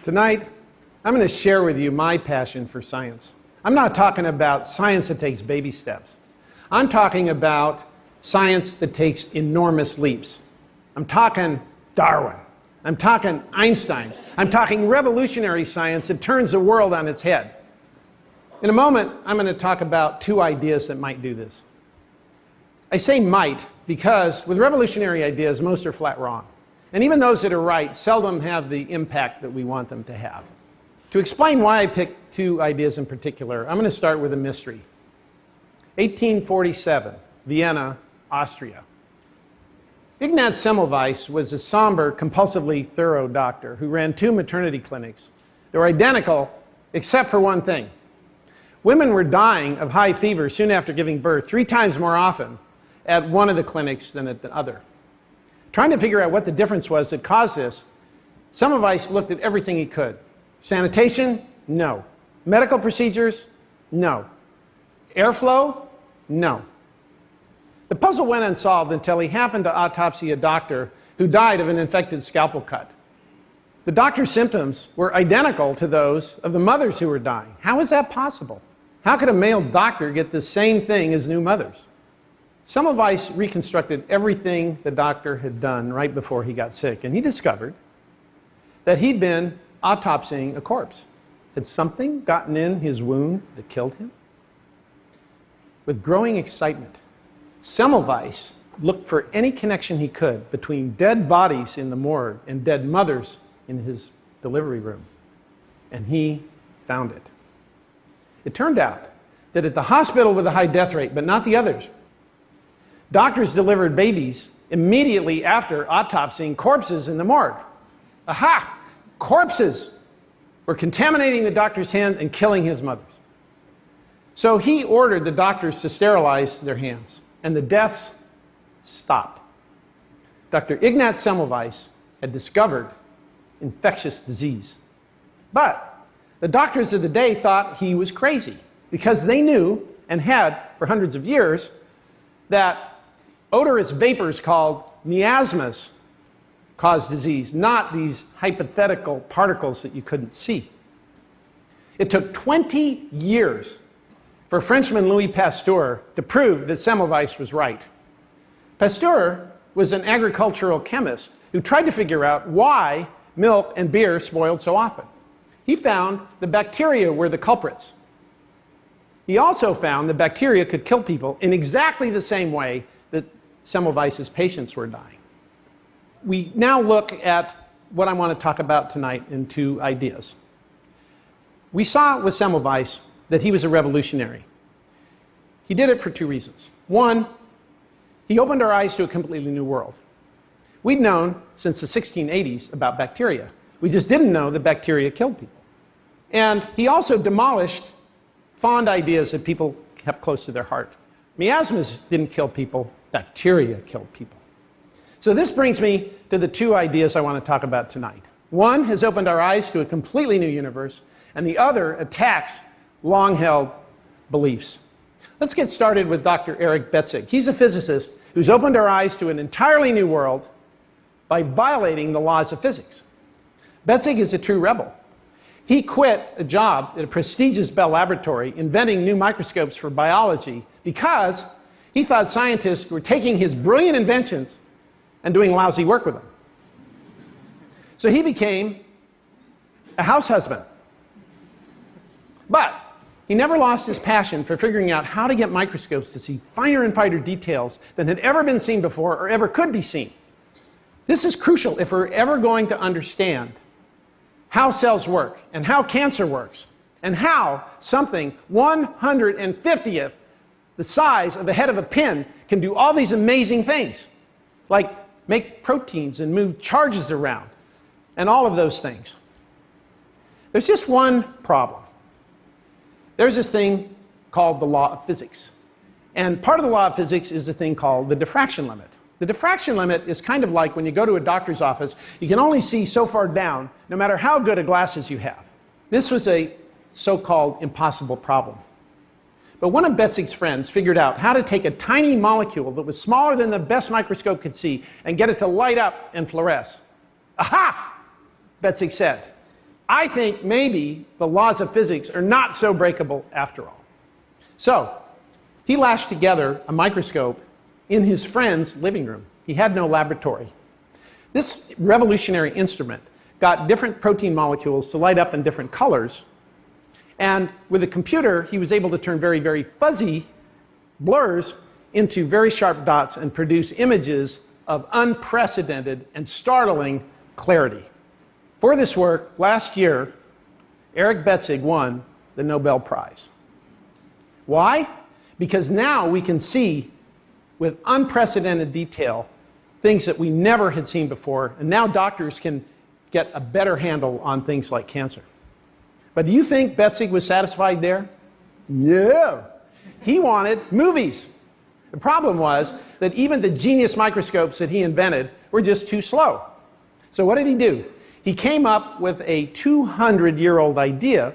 Tonight, I'm going to share with you my passion for science. I'm not talking about science that takes baby steps. I'm talking about science that takes enormous leaps. I'm talking Darwin. I'm talking Einstein. I'm talking revolutionary science that turns the world on its head. In a moment, I'm going to talk about two ideas that might do this. I say might because with revolutionary ideas, most are flat wrong. And even those that are right seldom have the impact that we want them to have. To explain why I picked two ideas in particular, I'm going to start with a mystery. 1847, Vienna, Austria. Ignaz Semmelweis was a somber, compulsively thorough doctor who ran two maternity clinics. They were identical, except for one thing. Women were dying of high fever soon after giving birth 3 times more often at one of the clinics than at the other. Trying to figure out what the difference was that caused this, Semmelweis looked at everything he could. Sanitation? No. Medical procedures? No. Airflow? No. The puzzle went unsolved until he happened to autopsy a doctor who died of an infected scalpel cut. The doctor's symptoms were identical to those of the mothers who were dying. How is that possible? How could a male doctor get the same thing as new mothers? Semmelweis reconstructed everything the doctor had done right before he got sick, and he discovered that he'd been autopsying a corpse. Had something gotten in his wound that killed him? With growing excitement, Semmelweis looked for any connection he could between dead bodies in the morgue and dead mothers in his delivery room, and he found it. It turned out that at the hospital with a high death rate, but not the others, doctors delivered babies immediately after autopsying corpses in the morgue. Aha! Corpses were contaminating the doctor's hand and killing his mothers. So he ordered the doctors to sterilize their hands, and the deaths stopped. Dr. Ignaz Semmelweis had discovered infectious disease. But the doctors of the day thought he was crazy because they knew, and had for hundreds of years, that odorous vapors called miasmas cause disease, not these hypothetical particles that you couldn't see. It took 20 years for Frenchman Louis Pasteur to prove that Semmelweis was right. Pasteur was an agricultural chemist who tried to figure out why milk and beer spoiled so often. He found the bacteria were the culprits. He also found that bacteria could kill people in exactly the same way that Semmelweis's patients were dying. We now look at what I want to talk about tonight in two ideas. We saw with Semmelweis that he was a revolutionary. He did it for two reasons. One, he opened our eyes to a completely new world. We'd known since the 1680s about bacteria. We just didn't know that bacteria killed people. And he also demolished fond ideas that people kept close to their heart. Miasmas didn't kill people, bacteria killed people. So this brings me to the two ideas I want to talk about tonight. One has opened our eyes to a completely new universe, and the other attacks long-held beliefs. Let's get started with Dr. Eric Haseltine. He's a physicist who's opened our eyes to an entirely new world by violating the laws of physics. Haseltine is a true rebel. He quit a job at a prestigious Bell Laboratory inventing new microscopes for biology because he thought scientists were taking his brilliant inventions and doing lousy work with them. So he became a house husband. But he never lost his passion for figuring out how to get microscopes to see finer and finer details than had ever been seen before or ever could be seen. This is crucial if we're ever going to understand how cells work and how cancer works and how something 150th the size of the head of a pin can do all these amazing things, like make proteins and move charges around and all of those things. There's just one problem. There's this thing called the law of physics. And part of the law of physics is a thing called the diffraction limit. The diffraction limit is kind of like when you go to a doctor's office, you can only see so far down, no matter how good of glasses you have. This was a so-called impossible problem. But one of Haseltine's friends figured out how to take a tiny molecule that was smaller than the best microscope could see and get it to light up and fluoresce. Aha! Haseltine said. I think maybe the laws of physics are not so breakable after all. So he lashed together a microscope in his friend's living room. He had no laboratory. This revolutionary instrument got different protein molecules to light up in different colors. And with a computer, he was able to turn very, very fuzzy blurs into very sharp dots and produce images of unprecedented and startling clarity. For this work, last year, Eric Betzig won the Nobel Prize. Why? Because now we can see with unprecedented detail things that we never had seen before, and now doctors can get a better handle on things like cancer. But do you think Betzig was satisfied there? No. He wanted movies. The problem was that even the genius microscopes that he invented were just too slow. So what did he do? He came up with a 200-year-old idea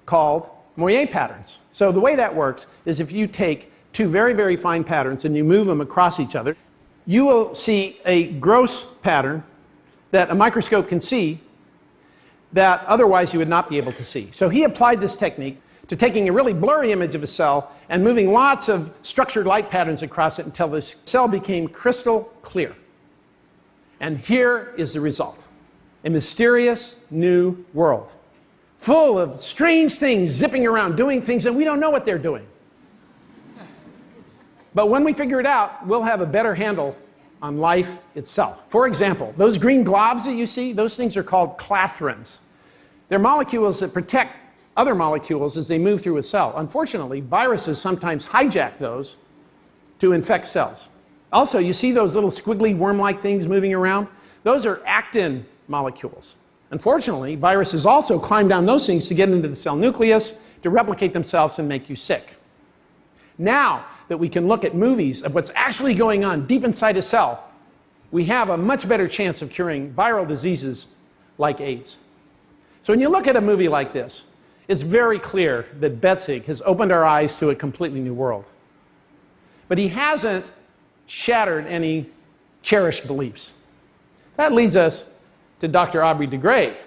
called Moire patterns. So the way that works is if you take two very, very fine patterns and you move them across each other, you will see a gross pattern that a microscope can see that otherwise you would not be able to see. So he applied this technique to taking a really blurry image of a cell and moving lots of structured light patterns across it until this cell became crystal clear. And here is the result. A mysterious new world, full of strange things zipping around, doing things that we don't know what they're doing. But when we figure it out, we'll have a better handle on life itself. For example, those green globs that you see, those things are called clathrons. They're molecules that protect other molecules as they move through a cell. Unfortunately, viruses sometimes hijack those to infect cells. Also, you see those little squiggly worm-like things moving around? Those are actin molecules. Unfortunately, viruses also climb down those things to get into the cell nucleus to replicate themselves and make you sick. Now that we can look at movies of what's actually going on deep inside a cell, we have a much better chance of curing viral diseases like AIDS. So when you look at a movie like this, it's very clear that Betzig has opened our eyes to a completely new world. But he hasn't shattered any cherished beliefs. That leads us to Dr. Aubrey de Grey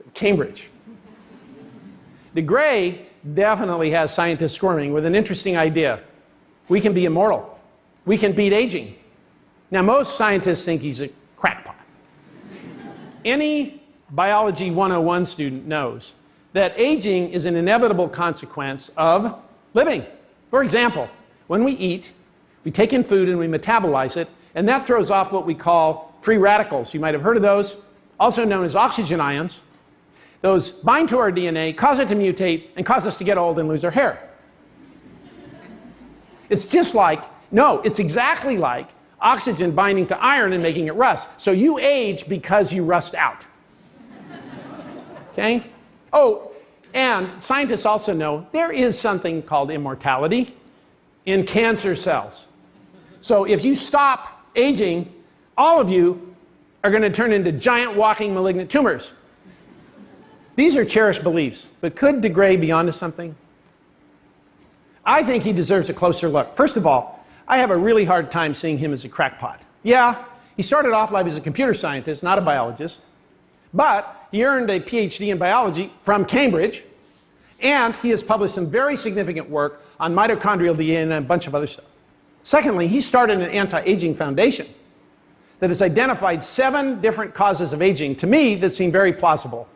of Cambridge. De Grey definitely has scientists squirming with an interesting idea. We can be immortal. We can beat aging. Now, most scientists think he's a crackpot. Any Biology 101 student knows that aging is an inevitable consequence of living. For example, when we eat, we take in food and we metabolize it, and that throws off what we call free radicals. You might have heard of those, also known as oxygen ions. Those bind to our DNA, cause it to mutate, and cause us to get old and lose our hair. It's just like, no, it's exactly like oxygen binding to iron and making it rust. So you age because you rust out. Okay? Oh, and scientists also know there is something called immortality in cancer cells. So if you stop aging, all of you are going to turn into giant walking malignant tumors. These are cherished beliefs, but could de Grey be onto something? I think he deserves a closer look. First of all, I have a really hard time seeing him as a crackpot. Yeah, he started off life as a computer scientist, not a biologist, but he earned a PhD in biology from Cambridge, and he has published some very significant work on mitochondrial DNA and a bunch of other stuff. Secondly, he started an anti-aging foundation that has identified 7 different causes of aging, to me, that seem very plausible.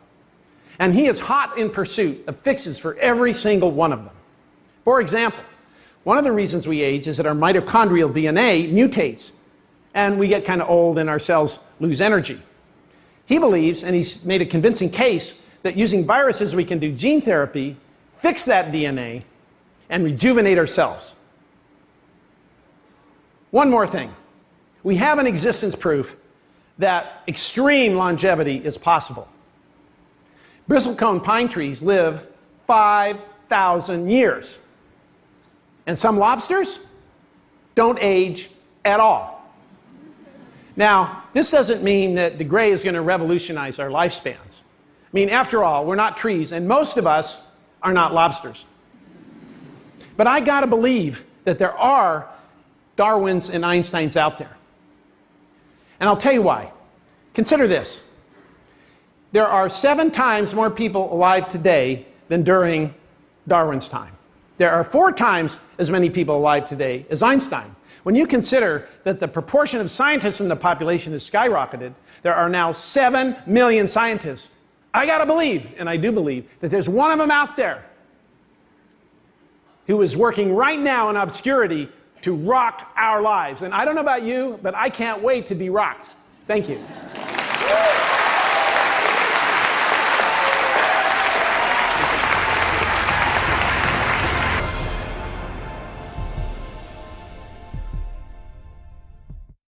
And he is hot in pursuit of fixes for every single one of them. For example, one of the reasons we age is that our mitochondrial DNA mutates, and we get kind of old and our cells lose energy. He believes, and he's made a convincing case, that using viruses we can do gene therapy, fix that DNA, and rejuvenate ourselves. One more thing. We have an existence proof that extreme longevity is possible. Bristlecone pine trees live 5,000 years. And some lobsters don't age at all. Now, this doesn't mean that de Grey is going to revolutionize our lifespans. I mean, after all, we're not trees, and most of us are not lobsters. But I got to believe that there are Darwins and Einsteins out there. And I'll tell you why. Consider this. there are 7 times more people alive today than during Darwin's time. There are 4 times as many people alive today as Einstein. When you consider that the proportion of scientists in the population has skyrocketed, there are now 7 million scientists. I gotta believe, and I do believe, that there's one of them out there who is working right now in obscurity to rock our lives. And I don't know about you, but I can't wait to be rocked. Thank you.